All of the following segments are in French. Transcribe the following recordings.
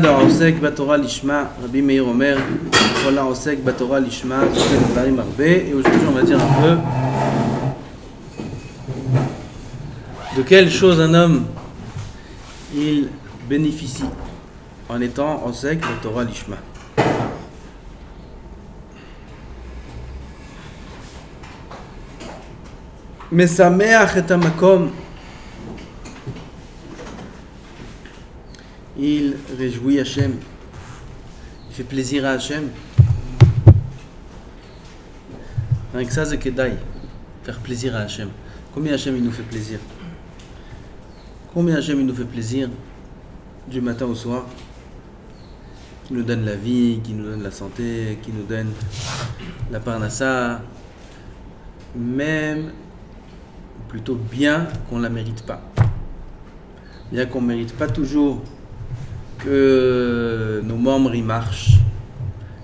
העוסק בתורה לשמה, רבי מאיר אומר, כל העוסק בתורה לשמה, זה דברים הרבה, et aujourd'hui on va dire un peu de quelle chose un homme il bénéficie en étant עוסק בתורה לשמה. משמח את המקום, il réjouit Hachem, il fait plaisir à Hachem. Avec ça, c'est Kedai, faire plaisir à Hachem. Combien Hachem il nous fait plaisir? Combien Hachem il nous fait plaisir du matin au soir? Qui nous donne la vie, qui nous donne la santé, qui nous donne la parnassa, même plutôt bien qu'on ne la mérite pas. Bien qu'on ne mérite pas toujours que nos membres y marchent,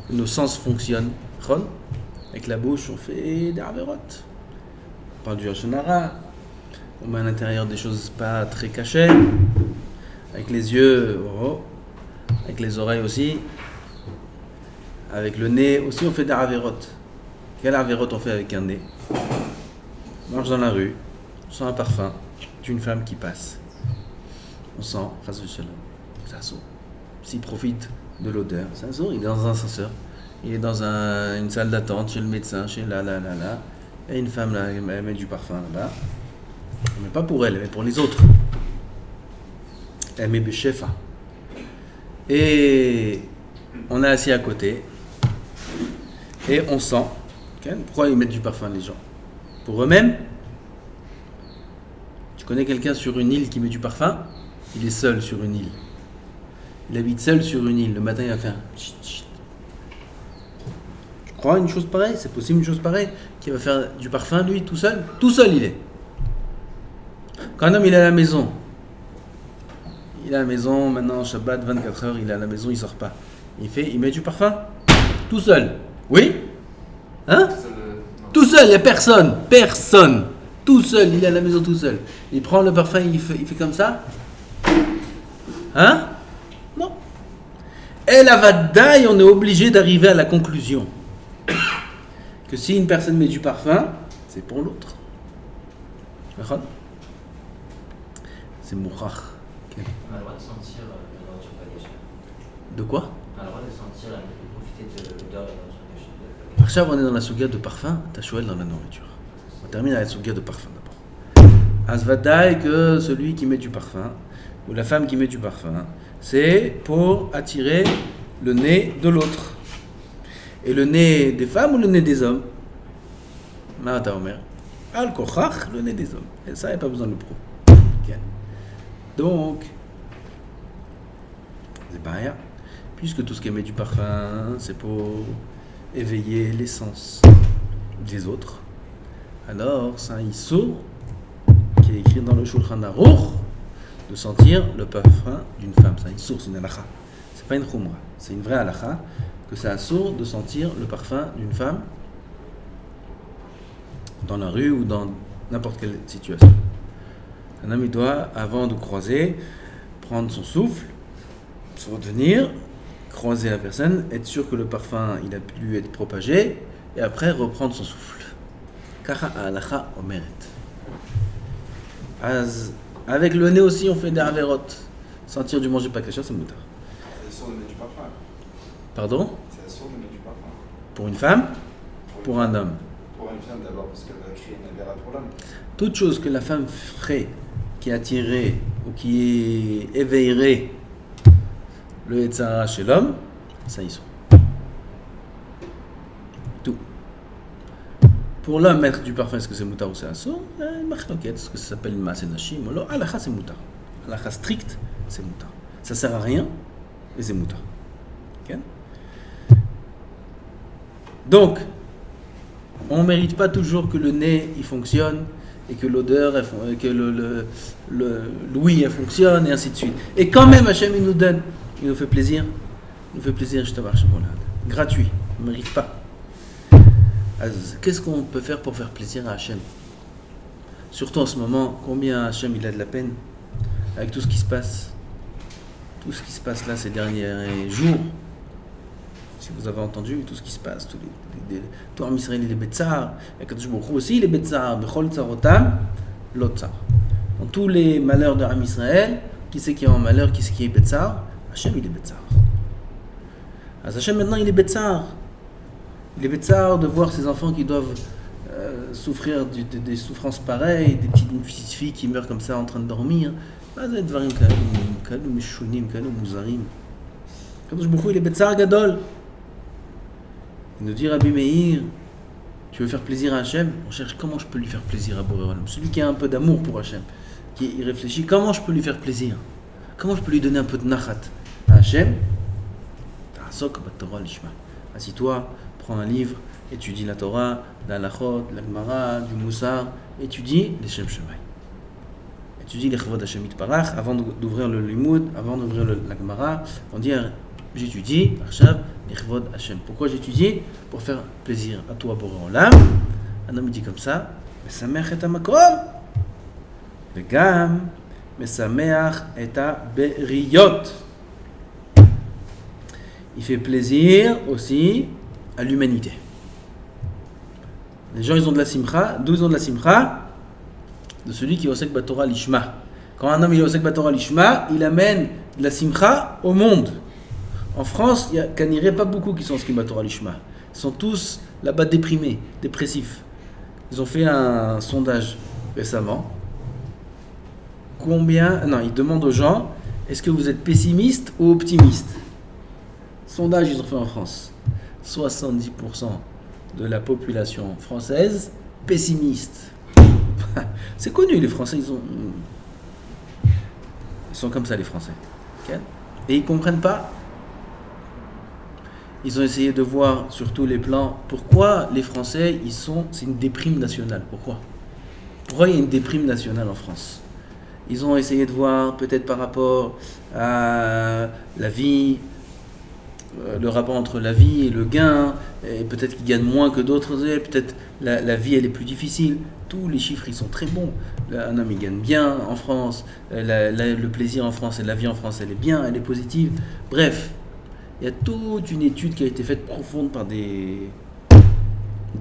que nos sens fonctionnent. Avec la bouche, on fait des avérotes. On parle du Hashonara, on met à l'intérieur des choses pas très cachées. Avec les yeux, avec les oreilles aussi. Avec le nez aussi, on fait des avérotes. Quelle avérote on fait avec un nez? On marche dans la rue, on sent un parfum d'une femme qui passe. On sent, ça saute. S'il profite de l'odeur, ça saute, il est dans un ascenseur, il est dans une salle d'attente chez le médecin, chez là, et une femme là, elle met du parfum là-bas, mais pas pour elle, mais pour les autres. Elle met Beshefa. Et on est assis à côté, et on sent, pourquoi ils mettent du parfum les gens? Pour eux-mêmes? Tu connais quelqu'un sur une île qui met du parfum? Il est seul sur une île. Il habite seul sur une île. Le matin, il va faire chut, chut. Tu crois une chose pareille? C'est possible une chose pareille? Qu'il va faire du parfum, lui, tout seul? Tout seul, il est. Quand un homme, il est à la maison. Il est à la maison, maintenant, Shabbat, 24 heures, il est à la maison, il sort pas. Il met du parfum? Tout seul. Oui? Hein? Tout seul, il n'y a personne. Personne. Tout seul, il est à la maison tout seul. Il prend le parfum, il fait comme ça? Hein? Non. Et la vadaï, on est obligé d'arriver à la conclusion que si une personne met du parfum, c'est pour l'autre. C'est mourach. On a le droit de sentir la nourriture pas gâchée. De quoi? On a le droit de sentir, de profiter de l'odeur de la nourriture gâchée. Parcha, on est dans la souga de parfum, Tachoel dans la nourriture. On termine avec la souga de parfum d'abord. Asvadaï, que celui qui met du parfum, ou la femme qui met du parfum, c'est pour attirer le nez de l'autre. Et le nez des femmes ou le nez des hommes? Ma'ata Omer. Al-Kochach, le nez des hommes. Et ça, il n'y a pas besoin de le prouver. Okay. Donc, c'est pas rien. Puisque tout ce qui met du parfum, c'est pour éveiller les sens des autres. Alors, c'est un issour qui est écrit dans le Shulchan Aruch de sentir le parfum d'une femme. C'est un issour, c'est une halakha. C'est pas une khumra, c'est une vraie halakha que c'est un issour de sentir le parfum d'une femme dans la rue ou dans n'importe quelle situation. Un homme, il doit, avant de croiser, prendre son souffle, se retenir, croiser la personne, être sûr que le parfum il a pu être propagé, et après reprendre son souffle. Kara halacha omeret. Avec le nez aussi, on fait des avérotes. Sentir du manger pas caché, c'est moutar. C'est assourd de mettre du parfum. Pardon? C'est assourd de mettre du parfum. Pour une femme? Pour un homme? Pour une femme d'abord, parce qu'elle va créer une avéra pour l'homme. Toute chose que la femme ferait, qui attirerait ou qui éveillerait le Yetzara chez l'homme, ça y sont. Tout. Pour l'homme, mettre du parfum, est-ce que c'est moutar ou c'est assour? Machloket, est-ce que ça s'appelle une masse nashim? Alors, halakha, c'est moutar. Halakha strict, c'est moutar. Ça sert à rien, mais c'est moutar. Okay? Donc, on ne mérite pas toujours que le nez il fonctionne et que l'odeur, que l'ouïe fonctionne et ainsi de suite. Et quand même, Hachem il nous donne, il nous fait plaisir, je te marche gratuit, on ne mérite pas. Alors, qu'est-ce qu'on peut faire pour faire plaisir à Hachem? Surtout en ce moment, combien Hachem il a de la peine avec tout ce qui se passe. tout ce qui se passe là ces derniers jours, si vous avez entendu tout ce qui se passe, tout Am Israël il est Betsar, et Kadosh Baruch Hu aussi il est Betsar, Bechol Tzarotam, Lotzar. Dans tous les malheurs de Am Israël, qui c'est qui est en malheur, qui c'est qui est Betsar? Hachem il est Betsar. Hachem maintenant il est Betsar. Il est Betsar de voir ses enfants qui doivent souffrir des souffrances pareilles, des petites filles qui meurent comme ça en train de dormir. Il est Betsar Gadol. Il nous dit Rabbi Meir, tu veux faire plaisir à Hachem? On cherche comment je peux lui faire plaisir à Boré Olam. Celui qui a un peu d'amour pour Hachem, qui réfléchit comment je peux lui faire plaisir, comment je peux lui donner un peu de nachat à Hachem. Assis-toi, prends un livre, étudie la Torah, la Halachot, la Gemara, du Moussar, étudie les Shem Shemai. Étudie les Chevod Hashem Yitbarach avant d'ouvrir le Limoud, avant d'ouvrir la Gemara, on dit j'étudie, Arshav, les Chevod Hashem. Pourquoi j'étudie? Pour faire plaisir à toi, Boré Olam. Un homme dit comme ça, Mesameach et Makom, Vegam, Mesameach et Beriyot. Il fait plaisir aussi à l'humanité. Les gens, ils ont de la simcha. D'où ils ont de la simcha? De celui qui est osek batorah lishma. Quand un homme il est osek batorah lishma, il amène de la simcha au monde. En France, il n'y a pas beaucoup qui sont osek batorah lishma. Ils sont tous là-bas déprimés, dépressifs. Ils ont fait un sondage récemment. Ils demandent aux gens, est-ce que vous êtes pessimiste ou optimiste? Sondage, ils ont fait en France. 70% de la population française pessimiste. C'est connu, les Français, ils sont comme ça, les Français. Okay? Et ils ne comprennent pas. Ils ont essayé de voir sur tous les plans pourquoi les Français, c'est une déprime nationale. Pourquoi il y a une déprime nationale en France? Ils ont essayé de voir peut-être par rapport à la vie, le rapport entre la vie et le gain, et peut-être qu'ils gagnent moins que d'autres, peut-être la vie elle est plus difficile. Tous les chiffres ils sont très bons. Un homme il gagne bien en France, le plaisir en France et la vie en France elle est bien, elle est positive. Bref, il y a toute une étude qui a été faite profonde par des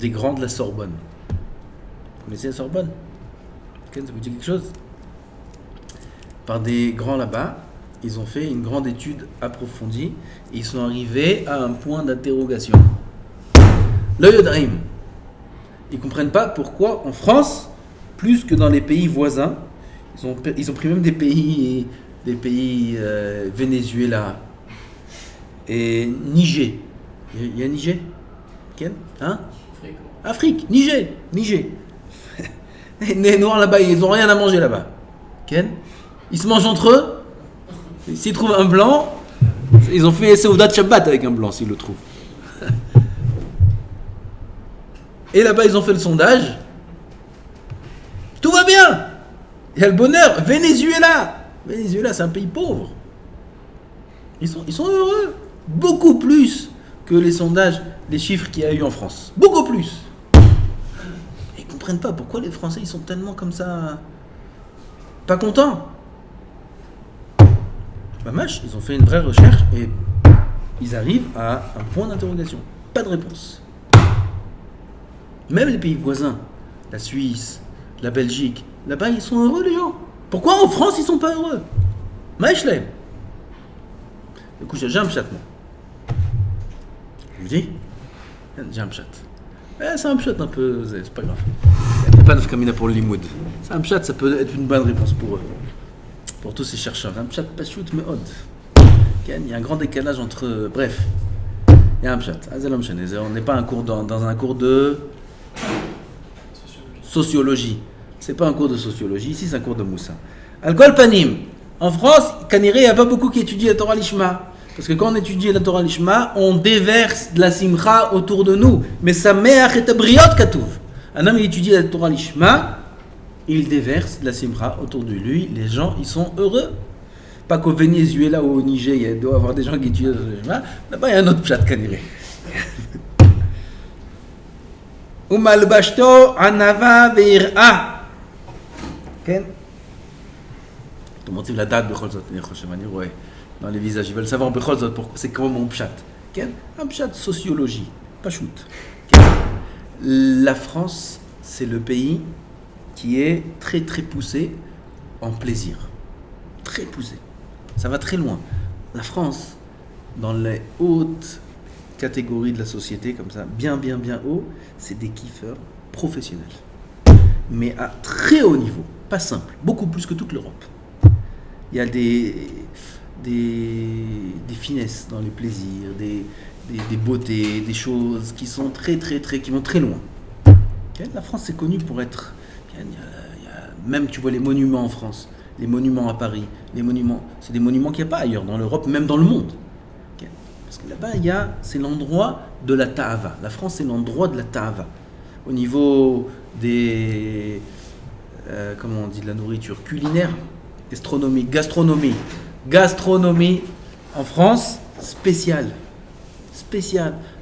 grands de la Sorbonne. Vous connaissez la Sorbonne? Ça vous dit quelque chose? Par des grands là-bas. Ils ont fait une grande étude approfondie et ils sont arrivés à un point d'interrogation. Le Yodaim. Ils ne comprennent pas pourquoi en France, plus que dans les pays voisins, ils ont pris même des pays Venezuela et Niger. Il y a Niger? Quel? Hein? Afrique. Niger. Les Noirs là-bas, ils n'ont rien à manger là-bas. Quel? Ils se mangent entre eux. S'ils trouvent un blanc, ils ont fait Seudat Shabbat avec un blanc, s'ils le trouvent. Et là-bas, ils ont fait le sondage. Tout va bien. Il y a le bonheur. Venezuela, c'est un pays pauvre. Ils sont heureux. Beaucoup plus que les sondages, les chiffres qu'il y a eu en France. Beaucoup plus. Ils ne comprennent pas pourquoi les Français, ils sont tellement comme ça, pas contents. Mamash, ils ont fait une vraie recherche et ils arrivent à un point d'interrogation. Pas de réponse. Même les pays voisins, la Suisse, la Belgique, là-bas ils sont heureux les gens. Pourquoi en France ils sont pas heureux? Maïchlem. Écoute, j'ai un chat moi. Je vous dis, j'ai un chat. C'est un chat un peu, c'est pas grave. Il n'y a pas de camina pour le limoud. C'est un chat, ça peut être une bonne réponse pour eux. Pour tous ces chercheurs, un chat pas shoot mais odd. Il y a un grand décalage entre. Bref, il y a un chat. On n'est pas dans un cours de sociologie. C'est pas un cours de sociologie, ici c'est un cours de Moussa. Al-Kol Panim. En France, Kaniré, il n'y a pas beaucoup qui étudient la Torah Lishma. Parce que quand on étudie la Torah Lishma, on déverse de la simcha autour de nous. Mais ça me'ach et abriot katouv. Un homme il étudie la Torah Lishma. Il déverse de la simcha autour de lui. Les gens, ils sont heureux. Pas qu'au Venezuela ou au Niger, il doit y avoir des gens qui étudient la Torah Lishma. Là-bas, il y a un autre pshat kaniré. Umalbashto anava ve'ir'a. Ken? Tu montes la date de Cholzot, ouais. dans les visages. Ils veulent savoir c'est comment mon pshat. Un pshat sociologie, pas shoot. La France, c'est le pays qui est très très poussé en plaisir. Très poussé. Ça va très loin. La France, dans les hautes catégories de la société, comme ça, bien haut, c'est des kiffeurs professionnels. Mais à très haut niveau, pas simple, beaucoup plus que toute l'Europe. Il y a des finesses dans les plaisirs, des beautés, des choses qui sont qui vont très loin. Okay? La France, c'est connu pour être... même, tu vois, les monuments en France, les monuments à Paris, les monuments, c'est des monuments qu'il n'y a pas ailleurs, dans l'Europe, même dans le monde. Okay? Parce que là-bas, c'est l'endroit de la ta'ava. La France, c'est l'endroit de la ta'ava. Au niveau des... comment on dit, de la nourriture culinaire, gastronomie en France, spécial,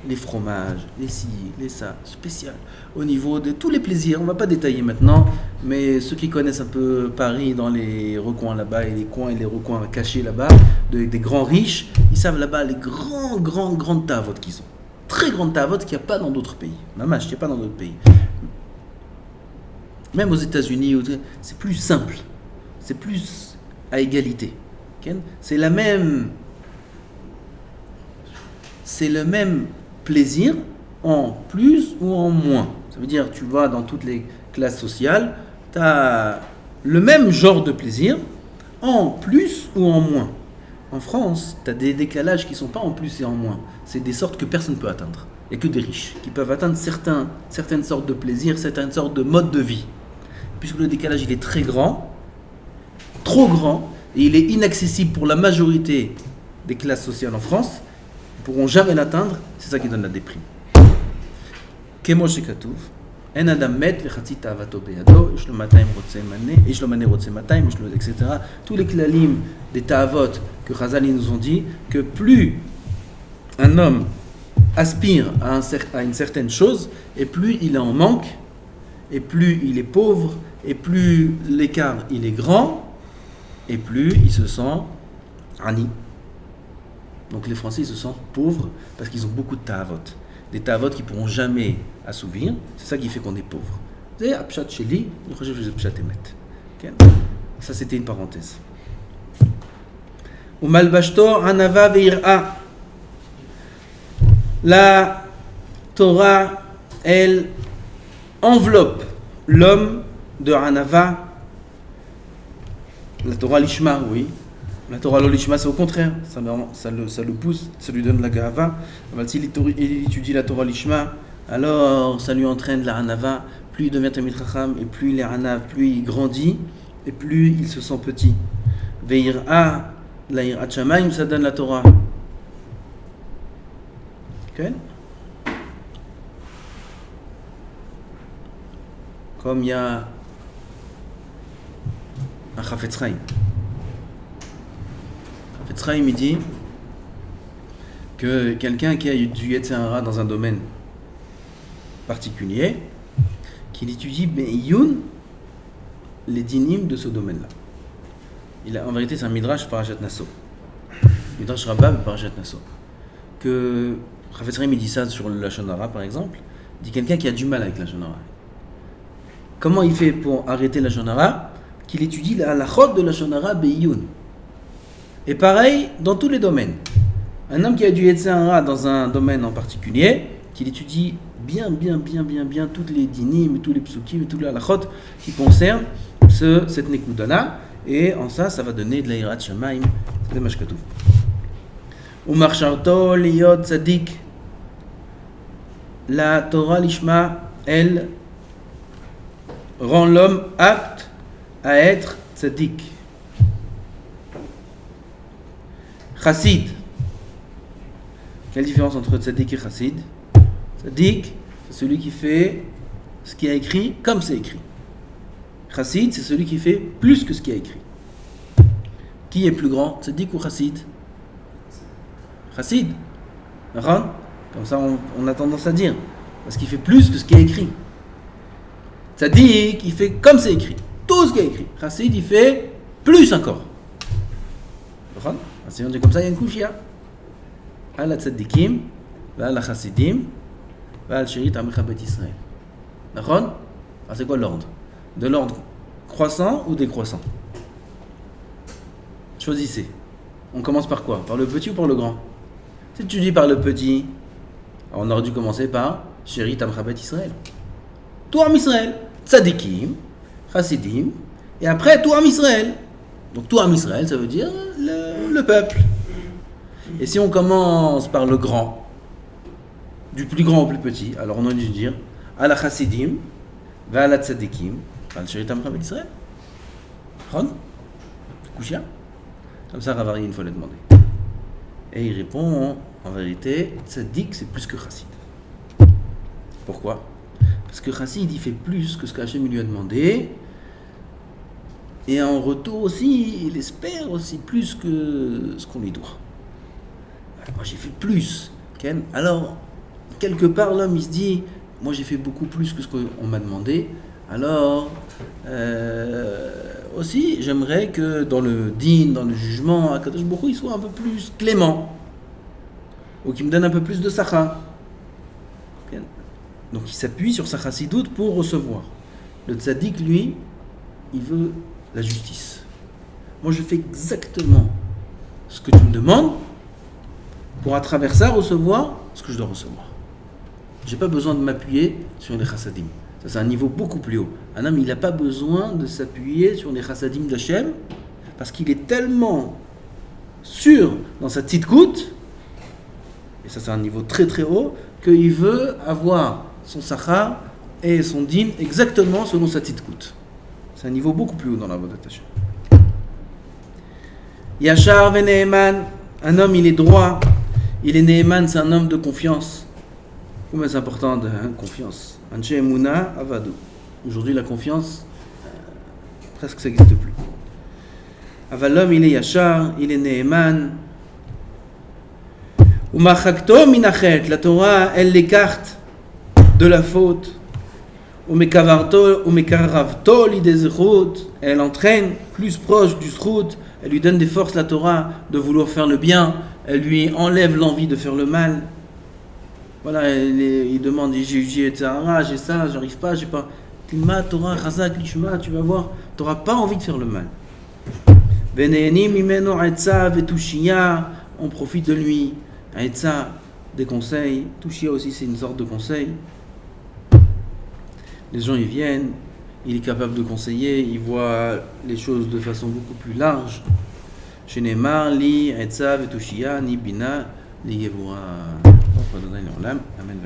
les fromages, les ci, les ça, spécial. Au niveau de tous les plaisirs, on va pas détailler maintenant, mais ceux qui connaissent un peu Paris dans les recoins là-bas et les coins et les recoins cachés là-bas, des grands riches, ils savent là-bas les grandes tavotes qu'ils ont. Très grandes tavotes qu'il n'y a pas dans d'autres pays. Mamache, qu'il n'y a pas dans d'autres pays. Même aux États-Unis, c'est plus simple, c'est plus à égalité. C'est le même plaisir en plus ou en moins. Ça veut dire, tu vas dans toutes les classes sociales, tu as le même genre de plaisir en plus ou en moins. En France, tu as des décalages qui ne sont pas en plus et en moins. C'est des sortes que personne ne peut atteindre. Il n'y a que des riches qui peuvent atteindre certaines sortes de plaisirs, certaines sortes de modes de vie. Puisque le décalage, il est très grand, trop grand, et il est inaccessible pour la majorité des classes sociales en France, ils ne pourront jamais l'atteindre, c'est ça qui donne la déprime. Kemo shekatuv, en adam met vechatzi ta'avato beyado, ish lo 200 rotse mane, ish lo mane rotse 200, etc. Tous les klalim des ta'avot que Chazal nous ont dit, que plus un homme aspire à une certaine chose, et plus il est en manque, et plus il est pauvre, et plus l'écart il est grand, et plus il se sent ani. Donc les Français ils se sentent pauvres parce qu'ils ont beaucoup de ta'avot. Des ta'avot qu'ils ne pourront jamais assouvir. C'est ça qui fait qu'on est pauvre. C'est apshat sheli, je vais apshat emet. Ça c'était une parenthèse. Umalbashto anava ve'ira. La Torah, elle enveloppe l'homme de anava. La Torah l'ishma, oui. La Torah l'ishma, c'est au contraire. Ça le pousse, ça lui donne la gava. S'il étudie la Torah l'ishma, alors ça lui entraîne la hanava. Plus il devient Talmid Chacham, et plus il est hanav, plus il grandit, et plus il se sent petit. Ve'ira, la irat shamayim, ça donne la Torah. Okay? Comme il y a un Chafetz Chaim. Chafetz Chaim, il dit que quelqu'un qui a eu du Yetzer Hara dans un domaine particulier, qu'il étudie Be'iyun les dinim de ce domaine-là. En vérité, c'est un Midrash Parashat Naso. Midrash Rabbah Parashat Naso. Que Chafetz Chaim, il dit ça sur le Lashon Hara, par exemple. Il dit quelqu'un qui a du mal avec la Lashon Hara. Comment il fait pour arrêter la Lashon Hara? Qu'il étudie la halachot de la Lashon Hara Be'iyun. Et pareil, dans tous les domaines. Un homme qui a du Yetzer Hara dans un domaine en particulier, qu'il étudie bien toutes les dinim, tous les psukim, tous les halachot qui concernent cette nekudana, et en ça va donner de la yirat shamayim. C'est le mashkatouf. Umarcharto liyot tzadik. La Torah l'ishma, elle rend l'homme apte à être tzaddik. Chassid. Quelle différence entre tzaddik et chassid? Tzaddik, c'est celui qui fait ce qui a écrit comme c'est écrit. Chassid, c'est celui qui fait plus que ce qui a écrit. Qui est plus grand, tzaddik ou chassid? Chassid. Comme ça, on a tendance à dire. Parce qu'il fait plus que ce qui est écrit. Tzaddik, il fait comme c'est écrit. Tout ce qui est écrit. Chassid, il fait plus encore. Si on dit comme ça, il y a une kushia. Al tzadikim, al chassidim, al shirit amecha bet Israël. D'accord? C'est quoi l'ordre? De l'ordre croissant ou décroissant? Choisissez. On commence par quoi? Par le petit ou par le grand? Si tu dis par le petit, on aurait dû commencer par shirit amecha bet Israël. Tout Am Israël, tzadikim, chassidim, et après tout Am Israël. Donc tout Am Israël, ça veut dire le peuple. Et si on commence par le grand, du plus grand au plus petit, alors on a dû dire Al Chassidim, va Al Tzadikim, Al Shirit Amcha Bet Israël. Ron? Kouchia? Comme ça, Ravari une fois l'a demandé. Et il répond en vérité, Tzadik c'est plus que Chassid. Pourquoi? Parce que Chassid il fait plus que ce qu'Hachem lui a demandé. Et en retour aussi, il espère aussi plus que ce qu'on lui doit. Moi j'ai fait plus. Ken. Alors, quelque part, l'homme il se dit, moi j'ai fait beaucoup plus que ce qu'on m'a demandé. Alors, aussi, j'aimerais que dans le din, dans le jugement, Akadosh Baruch Hu, il soit un peu plus clément. Ou qu'il me donne un peu plus de sacha. Ken. Donc il s'appuie sur sa chassidoute pour recevoir. Le tzaddik, lui, il veut la justice. Moi je fais exactement ce que tu me demandes pour à travers ça recevoir ce que je dois recevoir. J'ai pas besoin de m'appuyer sur les chassadim. Ça c'est un niveau beaucoup plus haut. Un homme il n'a pas besoin de s'appuyer sur les chassadim d'Hachem parce qu'il est tellement sûr dans sa petite goutte, et ça c'est un niveau très très haut, qu'il veut avoir son sachar et son din exactement selon sa petite goutte. C'est un niveau beaucoup plus haut dans la voie d'Hachem. Yachar veneeman, un homme il est droit, il est neeman, c'est un homme de confiance. Combien c'est important de confiance. Anche emuna avadu. Aujourd'hui la confiance, presque ça n'existe plus. Aval l'homme il est yachar, il est neeman. Umachakto minachet, la Torah elle l'écarte de la faute. Elle entraîne plus proche du zchut, elle lui donne des forces la Torah de vouloir faire le bien, elle lui enlève l'envie de faire le mal. Voilà, il demande, j'ai ça, j'arrive pas, j'ai pas. Klima Torah, Chazak, Lishma, tu vas voir, tu n'auras pas envie de faire le mal. On profite de lui, Aetza, des conseils, Tushia aussi c'est une sorte de conseil. Les gens ils viennent, il est capable de conseiller, il voit les choses de façon beaucoup plus large. Chez Neymar, li, Etzav, Etushia, ni Bina, li Yevura. Amen, amen.